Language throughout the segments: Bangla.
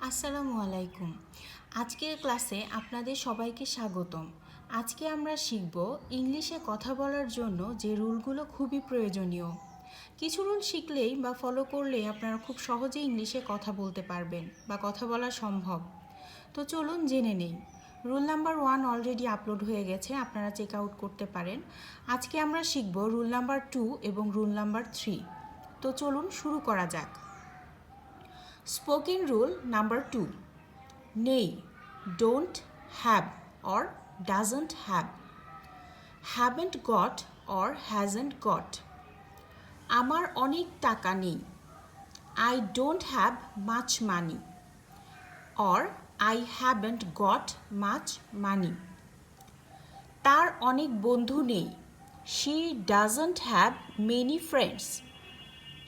আসসালামু আলাইকুম। আজকের ক্লাসে আপনাদের সবাইকে স্বাগতম। আজকে আমরা শিখব ইংলিশে কথা বলার জন্য যে রুলগুলো খুবই প্রয়োজনীয়। কিছু রুল শিখলেই বা ফলো করলেই আপনারা খুব সহজেই ইংলিশে কথা বলতে পারবেন বা কথা বলা সম্ভব। তো চলুন জেনে নেই। রুল নাম্বার 1 অলরেডি আপলোড হয়ে গেছে, আপনারা চেক আউট করতে পারেন। আজকে আমরা শিখব রুল নাম্বার 2 এবং রুল নাম্বার 3। তো চলুন শুরু করা যাক। Spoken rule number 2. Nay, don't, have or doesn't have. Haven't got or hasn't got. আমার অনেক টাকা নেই। I don't have much money. Or I haven't got much money. তার অনেক বন্ধু নেই। She doesn't have many friends.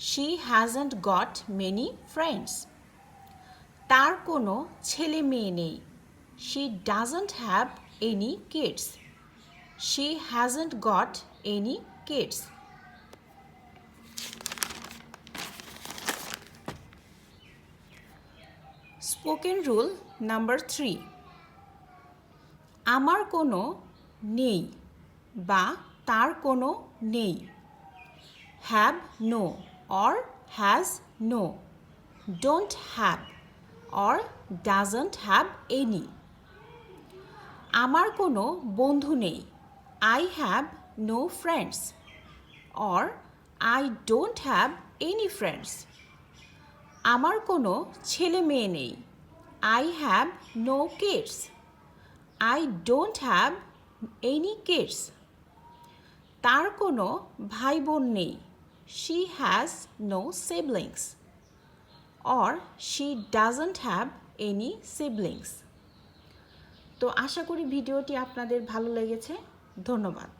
She hasn't got many friends. তার কোনো ছেলে মেয়ে নেই। She doesn't have any kids. She hasn't got any kids. Spoken rule number 3. আমার কোনো নেই বা তার কোনো নেই। Have no or has no. Don't have or doesn't have any. আমার কোনো বন্ধু নেই। I have no friends. Or I don't have any friends. আমার কোনো ছেলে মেয়ে নেই। I have no kids. I don't have any kids. তার কোনো ভাই বোন নেই। She has no siblings. Or she doesn't have any siblings. তো আশা করি ভিডিওটি আপনাদের ভালো লেগেছে। ধন্যবাদ।